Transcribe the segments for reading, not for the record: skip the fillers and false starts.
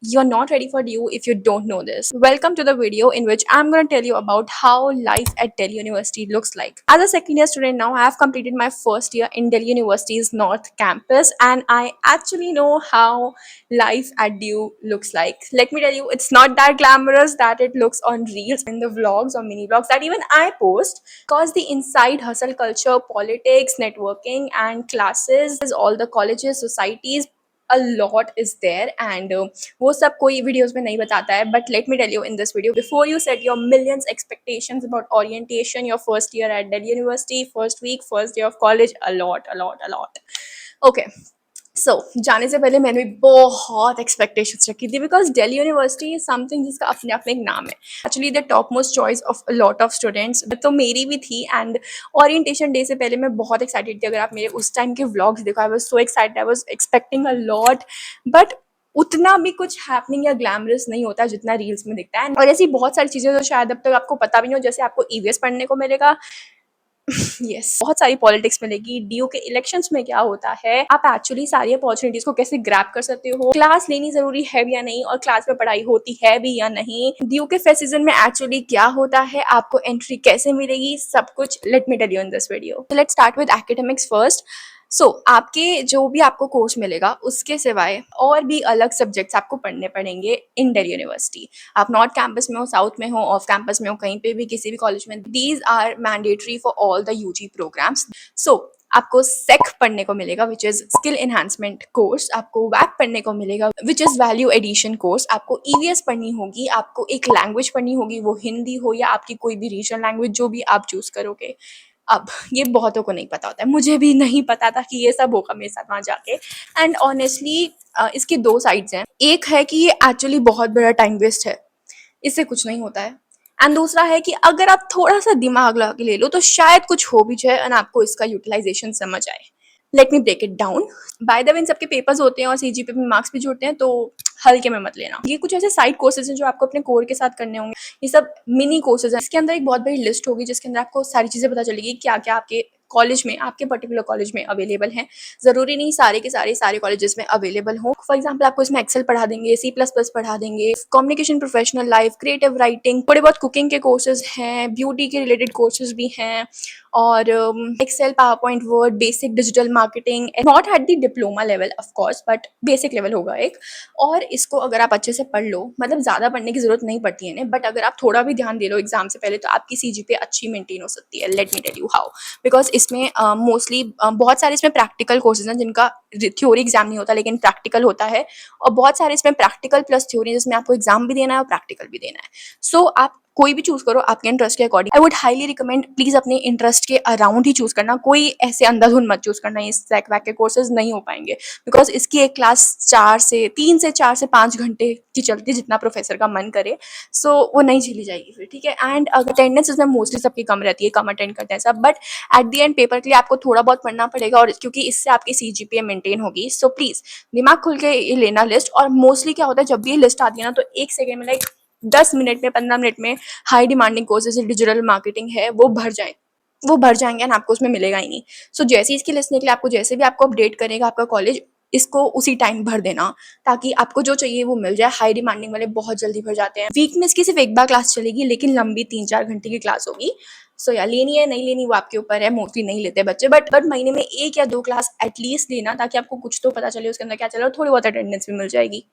You're not ready for DU if you don't know this. Welcome to the video in which I'm going to tell you about how life at Delhi University looks like. As a second year student now, I have completed my first year in Delhi University's North Campus and I actually know how life at DU looks like. Let me tell you, it's not that glamorous that it looks on reels, in the vlogs or mini vlogs that even I post, because the inside hustle culture, politics, networking and classes, all the colleges, societies, a lot is there and वो सब कोई videos में नहीं बताता है. But let me tell you in this video, before you set your millions expectations about orientation, your first year at Delhi University, first week, first day of college, a lot. Okay, सो जाने से पहले मैंने भी बहुत expectations रखी थी, because Delhi university is something जिसका अपने आप में एक नाम है. Actually the top most choice of lot of students, तो मेरी भी थी. एंड ओरिएंटेशन डे से पहले मैं बहुत एक्साइटेड थी. अगर आप मेरे उस टाइम के व्लॉग्स देखो, I was so excited, I was expecting a lot. But उतना भी कुछ हैपनिंग या ग्लैमरस नहीं होता जितना रील्स में दिखता है. और ऐसी बहुत सारी चीज़ें जो शायद अब तक आपको पता भी नहीं हो, जैसे आपको ईवीएस पढ़ने को मिलेगा. यस, बहुत सारी पॉलिटिक्स मिलेगी. डीयू के इलेक्शंस में क्या होता है, आप एक्चुअली सारी अपॉर्चुनिटीज को कैसे ग्रैब कर सकते हो, क्लास लेनी जरूरी है या नहीं, और क्लास में पढ़ाई होती है भी या नहीं, डीयू के फेस्ट सीजन में एक्चुअली क्या होता है, आपको एंट्री कैसे मिलेगी, सब कुछ let me tell you in this video. Let's start with academics first. आपके जो भी आपको कोर्स मिलेगा उसके सिवाय और भी अलग सब्जेक्ट्स आपको पढ़ने पड़ेंगे इन दिल्ली यूनिवर्सिटी. आप नॉर्थ कैंपस में हो, साउथ में हो, ऑफ कैंपस में हो, कहीं पे भी किसी भी कॉलेज में, these are mandatory for all the UG programs. आपको सेक पढ़ने को मिलेगा which is skill enhancement course. आपको वैक पढ़ने को मिलेगा which is value addition course. आपको ईवीएस पढ़नी होगी. आपको एक लैंग्वेज पढ़नी होगी, वो हिंदी हो या आपकी कोई भी रीजनल लैंग्वेज, जो भी आप चूज करोगे. अब ये बहुतों को नहीं पता होता है, मुझे भी नहीं पता था कि ये सब होगा मेरे साथ वहाँ जाके. एंड ऑनेस्टली इसके दो साइड्स हैं. एक है कि ये एक्चुअली बहुत बड़ा टाइम वेस्ट है, इससे कुछ नहीं होता है. एंड दूसरा है कि अगर आप थोड़ा सा दिमाग लगा के ले लो तो शायद कुछ हो भी जाए एंड आपको इसका यूटिलाइजेशन समझ आए. Let me break it down. By the way, इन सबके पेपर्स होते हैं और सीजीपीए में मार्क्स भी जुड़ते हैं, तो हल्के में मत लेना. ये कुछ ऐसे साइड कोर्सेज हैं जो आपको अपने कोर के साथ करने होंगे. ये सब मिनी कोर्सेज हैं. इसके अंदर एक बहुत बड़ी लिस्ट होगी जिसके अंदर आपको सारी चीजें पता चलेगी क्या क्या आपके कॉलेज में, आपके पर्टिकुलर कॉलेज में अवेलेबल हैं. जरूरी नहीं सारे के सारे कॉलेजेस में अवेलेबल हो. फॉर एग्जाम्पल आपको इसमें एक्सेल पढ़ा देंगे, C++ पढ़ा देंगे, communication, professional life, creative writing, थोड़े बहुत कुकिंग के कोर्सेज हैं, ब्यूटी के रिलेटेड कोर्सेज भी हैं, और Excel, PowerPoint, Word, basic digital marketing. Not at the diploma level of course, but basic level होगा एक. और इसको अगर आप अच्छे से पढ़ लो, मतलब ज़्यादा पढ़ने की जरूरत नहीं पड़ती है, बट अगर आप थोड़ा भी ध्यान दे लो एग्जाम से पहले, तो आपकी सीजीपीए अच्छी मेंटेन हो सकती है. Let me tell you how. Because इसमें मोस्टली बहुत सारे इसमें प्रैक्टिकल कोर्सेज हैं जिनका थ्योरी एग्जाम नहीं होता लेकिन प्रैक्टिकल होता है, और बहुत सारे इसमें प्रैक्टिकल प्लस थ्योरी जिसमें आपको एग्जाम भी देना है और प्रैक्टिकल भी देना है. आप कोई भी चूज करो आपके इंटरेस्ट के according. I would highly recommend, please अपने इंटरेस्ट के अराउंड ही चूज करना. कोई ऐसे अंधाधुंध मत चूज करना. इस सैक वैक के कोर्सेज नहीं हो पाएंगे, बिकॉज इसकी एक क्लास 3 से 4 से 5 घंटे की चलती है, जितना प्रोफेसर का मन करे. वो नहीं झेली जाएगी फिर, ठीक है. एंड अटेंडेंस इसमें मोस्टली सबकी कम रहती है, कम अटेंड करते हैं सब, but at the and paper के लिए आपको थोड़ा बहुत पढ़ना पड़ेगा, और क्योंकि इससे आपकी सीजीपीए मेंटेन होगी. सो प्लीज दिमाग खुल के ये लेना लिस्ट. और मोस्टली क्या होता है, जब भी ये लिस्ट आती है ना, तो 1 सेकेंड में, लाइक 10 मिनट में, 15 मिनट में हाई डिमांडिंग कोर्स जैसे डिजिटल मार्केटिंग है वो भर जाएंगे एंड आपको उसमें मिलेगा ही नहीं. जैसे ही इसकी लिस्ट निकले, आपको जैसे भी आपको अपडेट करेगा आपका कॉलेज, इसको उसी टाइम भर देना, ताकि आपको जो चाहिए वो मिल जाए. हाई डिमांडिंग वाले बहुत जल्दी भर जाते हैं. वीकनेस की सिर्फ एक बार क्लास चलेगी, लेकिन लंबी 3-4 घंटे की क्लास होगी. या लेनी है नहीं लेनी वो आपके ऊपर है. मोस्टली नहीं लेते बच्चे, बट महीने में 1 या 2 क्लास एटलीस्ट लेना, ताकि आपको कुछ तो पता चले उसके अंदर क्या चल रहा है, और थोड़ी बहुत अटेंडेंस भी मिल जाएगी.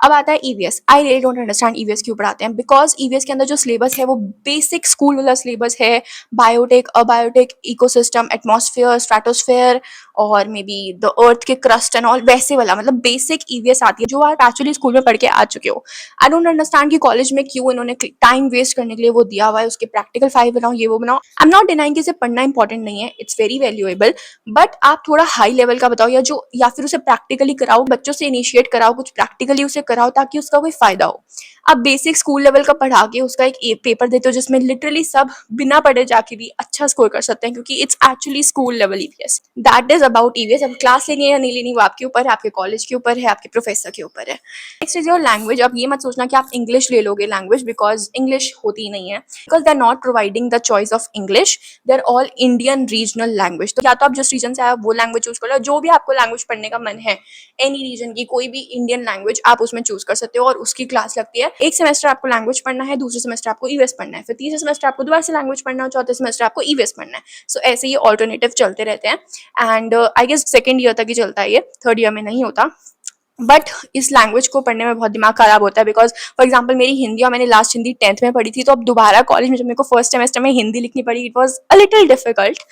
अब आता है EVS. I really don't understand EVS क्यों पढ़ाते हैं, बिकॉज ईवीएस के अंदर जो सिलेबस है वो बेसिक स्कूल वाला सिलेबस है. बायोटेक, अबायोटेक, इकोसिस्टम, एटमॉस्फेयर, स्ट्रेटोस्फेयर, और मे बी द अर्थ के क्रस्ट एंड ऑल, वैसे वाला, मतलब बेसिक ईवीएस आती है जो आप एक्चुअली स्कूल में पढ़ के आ चुके हो. आई डोंट अंडरस्टैंड कि कॉलेज में क्यों इन्होंने टाइम वेस्ट करने के लिए वो दिया हुआ है. उसके प्रैक्टिकल फाइल बनाओ, ये वो बनाओ. आई एम नॉट डिनाइंग कि इसे पढ़ना इंपॉर्टेंट नहीं है, इट्स वेरी वैल्यूएबल, बट आप थोड़ा हाई लेवल का बताओ, या फिर उसे प्रैक्टिकली कराओ, बच्चों से इनिशिएट कराओ, कुछ प्रैक्टिकली उसे कराओ, ताकि उसका कोई फायदा हो. आप बेसिक स्कूल लेवल का पढ़ा के उसका एक पेपर देते हो जिसमें लिटरली सब बिना पढ़े जाके भी अच्छा स्कोर कर सकते हैं, क्योंकि it's actually school level EVS. That is about EVS. अब क्लास लेनी है या नहीं लेनी वो आपके ऊपर है, आपके कॉलेज के ऊपर है, आपके प्रोफेसर के ऊपर है. Next is your language. अब ये मत सोचना कि आप इंग्लिश ले लोगे लैंग्वेज, बिकॉज इंग्लिश होती ही नहीं है, because they are not providing the choice of English, they are all Indian regional language. तो या तो आप जिस रीजन से आए वो लैंग्वेज चूज कर लो, जो भी आपको लैंग्वेज पढ़ने का मन है, एनी रीजन की कोई भी इंडियन लैंग्वेज आप उसमें चूज कर सकते हो और उसकी क्लास लगती है। एक सेमेस्टर आपको लैंग्वेज पढ़ना है, दूसरे सेमेस्टर आपको ईवीएस पढ़ना है, फिर तीसरे सेमेस्टर आपको दोबारा से लैंग्वेज पढ़ना है, चौथे सेमेस्टर आपको ईवीएस पढ़ना है। सो ऐसे ये ऑल्टरनेटिव चलते रहते हैं and I guess second year तक ही चलता है, ये थर्ड ईयर में नहीं होता। बट इस लैंग्वेज को पढ़ने में बहुत दिमाग खराब होता है बिकॉज फॉर एग्जाम्पल मेरी हिंदी, और मैंने लास्ट हिंदी 10th में पढ़ी थी, तो अब दोबारा कॉलेज में जब मेरे को फर्स्ट सेमेस्टर में हिंदी लिखनी पड़ी, it was a little difficult.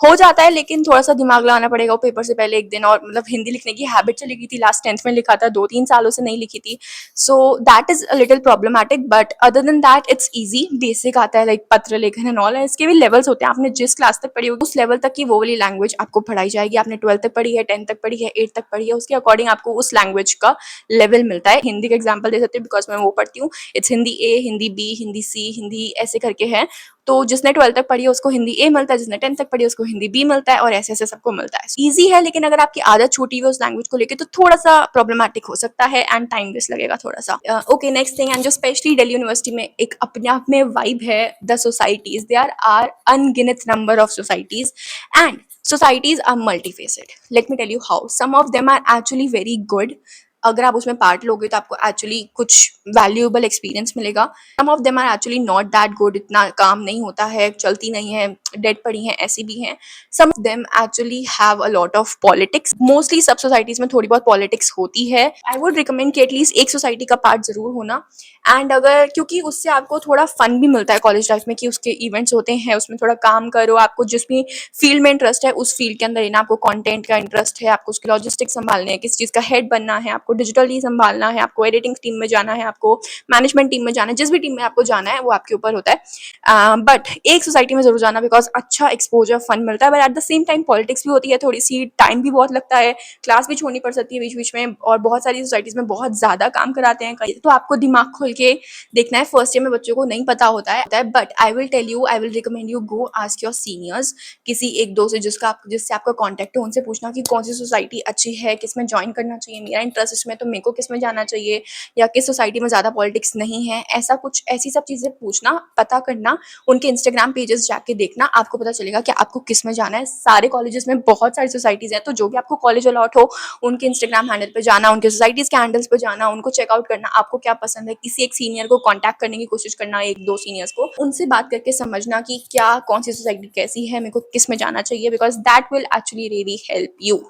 हो जाता है लेकिन थोड़ा सा दिमाग लगाना पड़ेगा वो पेपर से पहले एक दिन, और मतलब हिंदी लिखने की हैबिट चली गई थी, लास्ट 10th में लिखा था, 2-3 सालों से नहीं लिखी थी। So that is a little problematic, but other than that it's easy, basic आता है लाइक पत्र लेखन एंड ऑल। इसके भी लेवल्स होते हैं, आपने जिस क्लास तक पढ़ी होगी उस लेवल तक की वो वाली लैंग्वेज आपको पढ़ाई जाएगी। आपने 12th तक पढ़ी है, 10th तक पढ़ी है, 8th तक पढ़ी है, उसके अकॉर्डिंग आपको उस लैंग्वेज का लेवल मिलता है। हिंदी का एग्जांपल दे सकते हैं बिकॉज मैं वो पढ़ती हूँ, it's Hindi A, Hindi B, Hindi C, Hindi ऐसे करके है। तो जिसने 12th तक पढ़ी है उसको हिंदी ए मिलता है, जिसने 10th तक पढ़ी है उसको हिंदी बी मिलता है, और ऐसे ऐसे सबको मिलता है। ईजी है, लेकिन अगर आपकी आदत छूटी हुई उस लैंग्वेज को लेकर तो थोड़ा सा प्रॉब्लमैटिक हो सकता है एंड टाइम वेस्ट लगेगा थोड़ा सा। ओके, नेक्स्ट थिंग, एंड जो स्पेशली दिल्ली यूनिवर्सिटी में एक अपने आप में वाइब है, द सोसाइटीज, दे आर अनगिनत number of societies and societies are multifaceted. Let me tell you how. Some of them are actually very good. अगर आप उसमें पार्ट लोगे तो आपको एक्चुअली कुछ वैल्यूएबल एक्सपीरियंस मिलेगा। Some of them are actually not that good, इतना काम नहीं होता है, चलती नहीं है, डेड पड़ी हैं, ऐसी भी हैं। Some of them actually have a lot of politics. Mostly सब सोसाइटीज में थोड़ी बहुत पॉलिटिक्स होती है। आई वुड रिकमेंड कि एटलीस्ट एक सोसाइटी का पार्ट जरूर होना, एंड अगर, क्योंकि उससे आपको थोड़ा फन भी मिलता है कॉलेज लाइफ में, कि उसके इवेंट्स होते हैं, उसमें थोड़ा काम करो, आपको जिस भी फील्ड में इंटरेस्ट है उस फील्ड के अंदर लेना, आपको कंटेंट का इंटरेस्ट है, आपको उसकी लॉजिस्टिक्स संभालने हैं, किस चीज़ का हेड बनना है, आपको डिजिटली संभालना है, आपको एडिटिंग टीम में जाना है, आपको मैनेजमेंट टीम में जाना है, जिस भी टीम में आपको जाना है वो आपके ऊपर होता है। बट एक सोसाइटी में जरूर जाना बिकॉज अच्छा एक्सपोजर, फन मिलता है, but at the same time politics भी होती है थोड़ी सी, टाइम भी बहुत लगता है, क्लास भी छोड़नी पड़ सकती है बीच बीच में, और बहुत सारी सोसाइटीज में बहुत ज्यादा काम कराते हैं, तो आपको दिमाग खोल के देखना है। फर्स्ट ईयर में बच्चों को नहीं पता होता है, but I will tell you, I will recommend you, go ask your seniors, किसी एक दो से जिससे आपका कॉन्टेक्ट हो, उनसे पूछना कि कौन सी सोसाइटी अच्छी है, किसमें ज्वाइन करना चाहिए, मेरा इंटरेस्ट इसमें, तो मेरे को किसमें जाना चाहिए, या किस सोसाइटी में ज्यादा पॉलिटिक्स नहीं है, ऐसा कुछ, ऐसी सब चीजें पूछना, पता करना, उनके इंस्टाग्राम पेजेस जाके देखना, आपको पता चलेगा कि आपको किस में जाना है। सारे कॉलेजेस में बहुत सारी सोसाइटीज हैं, तो जो भी आपको कॉलेज अलॉट हो उनके इंस्टाग्राम हैंडल पे जाना, उनके सोसाइटीज के हैंडल्स पे जाना, उनको चेकआउट करना, आपको क्या पसंद है, किसी एक सीनियर को कांटेक्ट करने की कोशिश करना, एक दो सीनियर्स को, उनसे बात करके समझना कि क्या, कौन सी सोसाइटी कैसी है, मेरे को किस में जाना चाहिए, because that will actually really help you.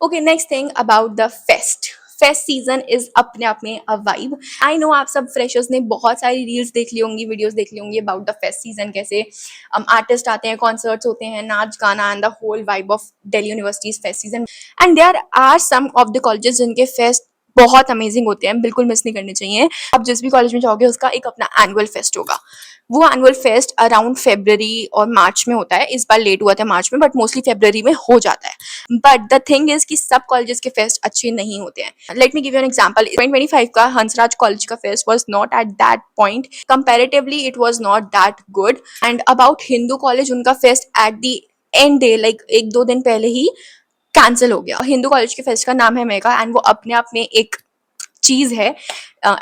Okay, next thing about the fest season is अपने आप में अ वाइब। आई नो आप सब फ्रेशर्स ने बहुत सारी रील्स देख ली होंगी, वीडियोस देख ली होंगी अबाउट द फेस्ट सीजन, कैसे आर्टिस्ट आते हैं, कॉन्सर्ट्स होते हैं, नाच गाना, and the whole vibe of Delhi university's fest season. And there are some of the colleges जिनके फेस्ट बहुत अमेजिंग होते हैं, बिल्कुल मिस नहीं करने चाहिए। आप जिस भी कॉलेज में जाओगे उसका एक अपना एनुअल फेस्ट होगा। वो एनुअल फेस्ट अराउंड फेब्रवरी और मार्च में होता है, इस बार लेट हुआ था मार्च में, बट मोस्टली फेब्रवरी में हो जाता है। बट द थिंग इज कि सब कॉलेजेस के फेस्ट अच्छे नहीं होते हैं। Let me give you an example. 2025 का हंसराज कॉलेज का fest was not at that point, comparatively it was not that good. And about Hindu college, उनका fest at the end day, like एक दो दिन पहले ही कैंसिल हो गया। हिंदू कॉलेज के फेस्ट का नाम है मेगा, एंड वो अपने आप में एक चीज है।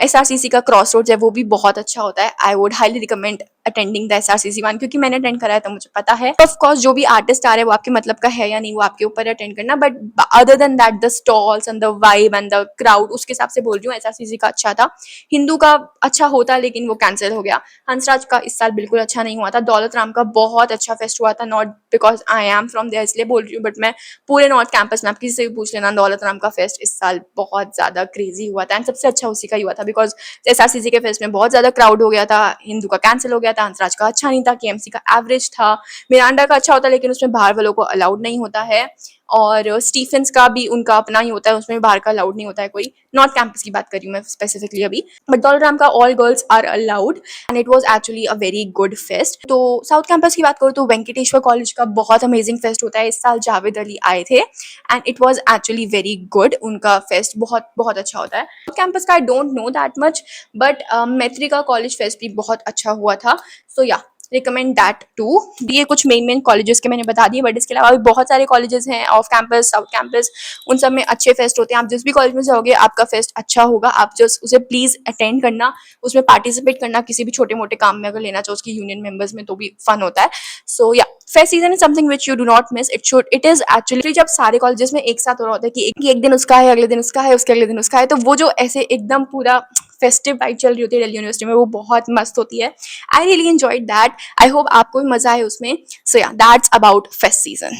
SRCC का क्रॉस रोड्स है, वो भी बहुत अच्छा होता है। I would highly recommend attending the SRCC one, क्योंकि मैंने अटेंड करा है तो मुझे पता है। ऑफ कोर्स जो भी आर्टिस्ट आ रहे हैं वो आपके मतलब का है या नहीं, वो आपके ऊपर अटेंड करना, but other than that the stalls and the vibe and the crowd, उसके हिसाब से बोल रही हूँ, SRCC का अच्छा था। हिंदू का अच्छा होता लेकिन वो कैंसिल हो गया। हंसराज का इस साल बिल्कुल अच्छा नहीं हुआ था। दौलत राम का बहुत अच्छा फेस्ट हुआ था, not because I am from there इसलिए बोल रही हूँ, बट मैं पूरे नॉर्थ कैंपस में, आप किसी से भी पूछ लेना, दौलत राम का फेस्ट इस साल बहुत ज्यादा क्रेजी हुआ था, एंड सबसे अच्छा उसी का ही हुआ था, बिकॉज SRCC के फेस्ट में बहुत ज्यादा क्राउड हो गया था। हिंदू का कैंसिल हो गया था, हंसराज का अच्छा नहीं था, KMC का एवरेज था, मिरांडा का अच्छा होता लेकिन उसमें बाहर वालों को अलाउड नहीं होता है, और स्टीफेंस का भी उनका अपना ही होता है, उसमें बाहर का अलाउड नहीं होता है कोई। नॉर्थ कैंपस की बात कर रही हूँ मैं स्पेसिफिकली अभी, बट दौलराम का all girls are allowed and it was actually a very good fest. तो साउथ कैंपस की बात करूँ तो वेंकटेश्वर कॉलेज का बहुत अमेजिंग फेस्ट होता है। इस साल जावेद अली आए थे and it was actually very good, उनका फेस्ट बहुत बहुत अच्छा होता है। कैंपस का I don't know that much, but मेट्रिका कॉलेज फेस्ट भी बहुत अच्छा हुआ था। सो या रिकमेंड दैट टू। ये कुछ मेन कॉलेजेस के मैंने बता दिए, बट इसके अलावा भी बहुत सारे कॉलेजेस हैं, ऑफ कैंपस, साउथ कैंपस, उन सब में अच्छे फेस्ट होते हैं। आप जिस भी कॉलेज में जाओगे आपका फेस्ट अच्छा होगा, आप जस्ट उसे प्लीज अटेंड करना, उसमें पार्टिसिपेट करना, किसी भी छोटे मोटे काम में अगर लेना चाहो उसकी यूनियन मेंबर्स में तो भी फन होता है। सो या fest season is something which you do not miss, it is actually जब सारे कॉलेजेस में एक साथ हो रहा होता है कि एक दिन उसका है, अगले दिन उसका है, उसके अगले दिन उसका है, तो वो जो ऐसे एकदम पूरा फेस्टिव वाइब चल रही होती है दिल्ली यूनिवर्सिटी में, वो बहुत मस्त होती है। I really enjoyed that. I hope आपको भी मजा आए उसमें। सो या that's about fest season.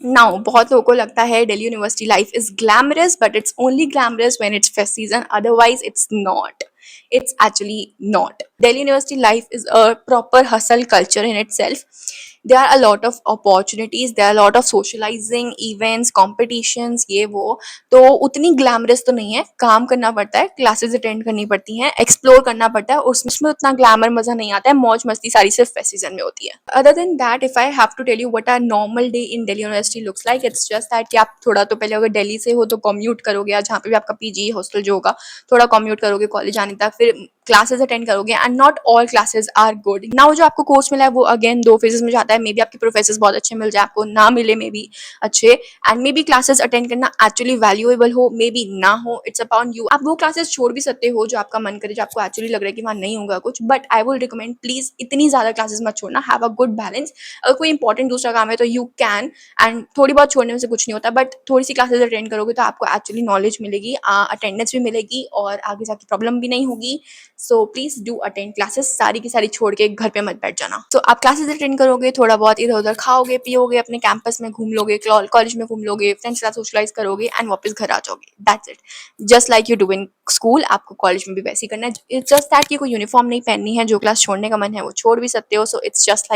Now बहुत लोगों को लगता है Delhi university life is glamorous, but it's only glamorous when it's fest season, otherwise it's not. It's actually not. Delhi University life is a proper hustle culture in itself. There are a lot of opportunities, there are a lot of socializing events, competitions, ये वो। तो उतनी glamorous तो नहीं है, काम करना पड़ता है, क्लासेस अटेंड करनी पड़ती हैं, एक्सप्लोर करना पड़ता है, उसमें उतना ग्लैमर मजा नहीं आता है, मौज मस्ती सारी सिर्फ फेस्ट सीजन में होती है। Other than that, if I have to tell you what are normal day in Delhi university looks like, it's just that कि आप थोड़ा तो पहले अगर दिल्ली से हो तो कम्यूट करोगे, या जहाँ पे भी आपका पीजी हॉस्टल जो होगा, थोड़ा कम्यूट करोगे कॉलेज आने तक, फिर क्लासेस अटेंड करोगे, and not all classes are good. Now जो आपको कोर्स मिला है वो अगेन दो फेजेस में जाता है, मे बी आपके प्रोफेसर बहुत अच्छे मिल जाए, आपको ना मिले मे बी अच्छे, and may be classes attend करना एक्चुअली वैल्यूएबल हो, मे बी ना हो, इट्स अपॉन यू। आप वो क्लासेस छोड़ भी सकते हो जो आपका मन करे, जो आपको एक्चुअली लग रहा है कि वहाँ नहीं होगा कुछ, but I will recommend please इतनी ज्यादा क्लासेस मत छोड़ना, हैव अ गुड बैलेंस। अगर कोई इंपॉर्टेंट दूसरा काम है तो यू कैन, एंड थोड़ी बहुत छोड़ने में से कुछ नहीं होता, बट थोड़ी सी क्लासेस अटेंड करोगे तो आपको एक्चुअली नॉलेज मिलेगी, अटेंडेंस भी मिलेगी, और आगे जाके प्रॉब्लम भी नहीं होगी। So please do attend classes, सारी की सारी छोड़ के घर पे मत बैठ जाना। तो आप क्लासेस अटेंड करोगे, थोड़ा बहुत इधर उधर खाओगे पियोगे, अपने कैंपस में घूम लोगे, कॉलेज में घूम लोगे, फ्रेंड्स के साथ सोशलाइज करोगे, एंड वापस घर आ जाओगे, that's it. Just like you do in school, आपको कॉलेज में भी वैसे ही करना है। इट्स जस्ट दैट कि कोई यूनिफॉर्म नहीं पहननी है, जो क्लास छोड़ने का मन है वो छोड़ भी सकते हो। सो इट्स जस्ट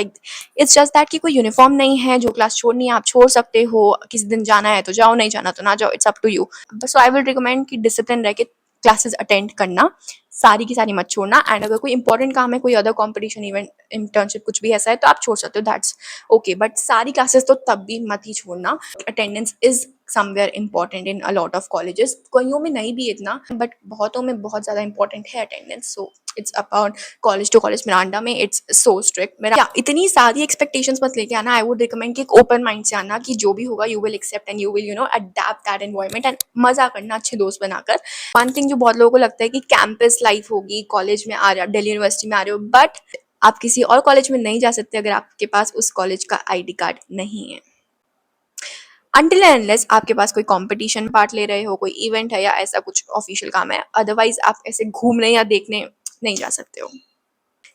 दैट कि कोई यूनिफॉर्म नहीं है, जो क्लास छोड़नी है आप छोड़ सकते हो, किसी दिन जाना है तो जाओ, नहीं जाना तो ना जाओ, it's up to you. So I will recommend कि डिसिप्लिन रह के क्लासेस अटेंड करना, सारी की सारी मत छोड़ना, एंड अगर कोई इंपॉर्टेंट काम है, कोई अदर कंपटीशन इवेंट इंटर्नशिप कुछ भी ऐसा है तो आप छोड़ सकते हो, दैट्स ओके, बट सारी क्लासेस तो तब भी मत ही छोड़ना। Attendance is somewhere important in a lot of colleges, कईयों में नहीं भी इतना, बट बहुतों में बहुत ज्यादा इंपॉर्टेंट है attendance. So it's about college to college, Miranda में इट्स सो स्ट्रिक्ट। मेरा इतनी सारी एक्सपेक्टेशंस मत लेके आना, आई वुड रिकमेंड कि एक ओपन माइंड से आना, कि जो भी होगा you will accept and you will adapt that environment, and मजा करना अच्छे दोस्त बनाकर। वन थिंग जो बहुत लोगों को लगता है कि कैंपस लाइफ होगी, कॉलेज में आ रहे हो, दिल्ली यूनिवर्सिटी में आ रहे हो, बट आप किसी और कॉलेज में नहीं जा सकते अगर आपके पास उस कॉलेज का आईडी कार्ड नहीं है, अनटिल एंड अनलेस आपके पास कोई कंपटीशन पार्ट ले रहे हो, कोई इवेंट है या ऐसा कुछ ऑफिशियल काम है, अदरवाइज आप ऐसे घूमने या देखने नहीं जा सकते हो।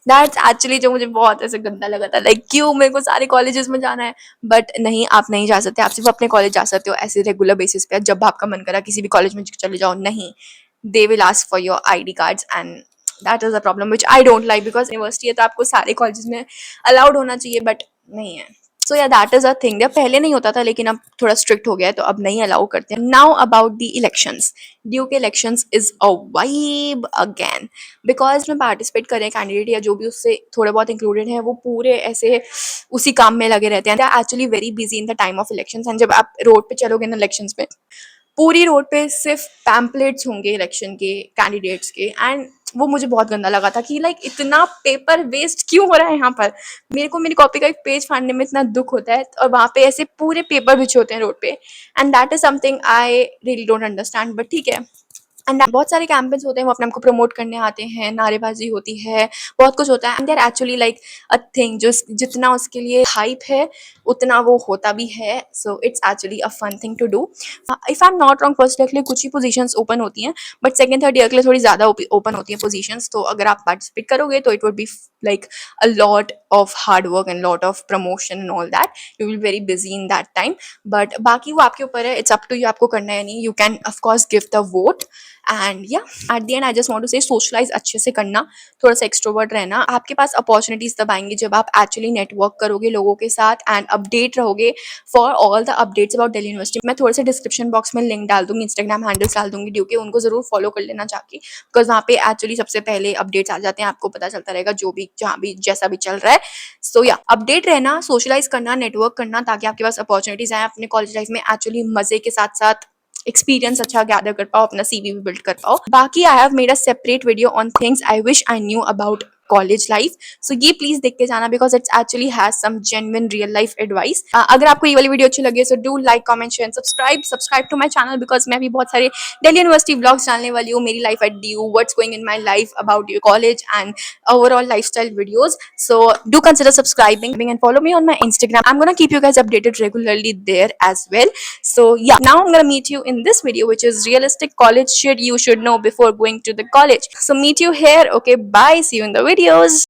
दैट्स एक्चुअली जो मुझे बहुत ऐसे गंदा लगा था, लाइक क्यों मेरे को सारे कॉलेजेस में जाना है, बट नहीं, आप नहीं जा सकते, आप सिर्फ अपने कॉलेज जा सकते हो ऐसे रेगुलर बेसिस पे, जब आपका मन करा किसी भी कॉलेज में चले जाओ, नहीं, they will ask for your ID cards, and that is a problem which I don't like, because university है तो आपको सारे कॉलेजेस में अलाउड होना चाहिए, बट नहीं है। सो या दैट इज अ थिंग, पहले नहीं होता था लेकिन अब थोड़ा स्ट्रिक्ट हो गया है तो अब नहीं अलाउ करते हैं। Now about the elections, DU के elections is a vibe again, because में पार्टिसिपेट कर रहे हैं कैंडिडेट या जो भी उससे थोड़े बहुत इंक्लूडेड है, वो पूरे ऐसे उसी काम में लगे रहते हैं, they are actually very busy in the time of elections. And जब आप रोड पे चलोगे ना इलेक्शंस में, पूरी रोड पे सिर्फ पैम्पलेट्स होंगे इलेक्शन के कैंडिडेट्स के, एंड वो मुझे बहुत गंदा लगा था कि लाइक इतना पेपर वेस्ट क्यों हो रहा है यहाँ पर। मेरे को मेरी कॉपी का एक पेज फाड़ने में इतना दुख होता है, और वहाँ पे ऐसे पूरे पेपर बिछे होते हैं रोड पे, and that is something I really don't understand, but ठीक है। एंड बहुत सारे कैंपेन्स होते हैं, वो अपने आपको प्रमोट करने आते हैं, नारेबाजी होती है, बहुत कुछ होता है, and there actually like a thing, जो जितना उसके लिए हाइप है उतना वो होता भी है। So it's actually a fun thing to do. If I am not wrong, first year के लिए कुछ ही पोजीशंस ओपन होती हैं, बट सेकंड थर्ड ईयर के लिए थोड़ी ज्यादा ओपन होती हैं पोजीशंस, तो अगर आप पार्टिसिपेट करोगे तो it would be like a lot of hard work and lot of promotion and all that, you will be very busy in that time, but बाकी वो आपके ऊपर है, it's up to you आपको करना है नहीं, you can of course give the vote, and या at the end I just want to say socialise अच्छे से करना, थोड़ा सा एक्सट्रोवर्ट रहना, आपके पास अपॉर्चुनिटीज तब आएंगी जब आप एक्चुअली नेटवर्क करोगे लोगों के साथ एंड अपडेट रहोगे for all the updates about Delhi university. मैं थोड़े से डिस्क्रिप्शन बॉक्स में लिंक डाल दूंगी, इंस्टाग्राम हैंडल्स डाल दूंगी, क्योंकि उनको जरूर फॉलो कर लेना जाके, बिकॉज वहाँ पे एक्चुअली सबसे पहले अपडेट्स आ जाते हैं, आपको पता चलता रहेगा जो भी जहाँ भी जैसा भी चल रहा है। सो या अपडेट रहना, सोशलाइज करना, नेटवर्क करना, ताकि आपके पास अपॉर्चुनिटीज आए अपने कॉलेज लाइफ में एक्चुअली मजे के साथ साथ एक्सपीरियंस अच्छा गैदर कर पाओ, अपना सीवी भी बिल्ड कर पाओ। बाकी I have made a separate video on things I wish I knew about college life. So ये प्लीज देख के जाना because it's actually has some genuine real life advice. अगर आपको ये वाली वीडियो अच्छी लगी so do like comment share subscribe to my channel because मैं भी बहुत सारे दिल्ली यूनिवर्सिटी ब्लॉग्स डालने वाली हूँ, मेरी life at D what's going in my life about your college and overall lifestyle videos. So do consider subscribing and follow me on my Instagram. I'm gonna keep you guys updated regularly there as well. So yeah, now I'm gonna meet you in this video, which is realistic college shit you should know before going to the college. So meet you here. Okay, bye, see you in the videos.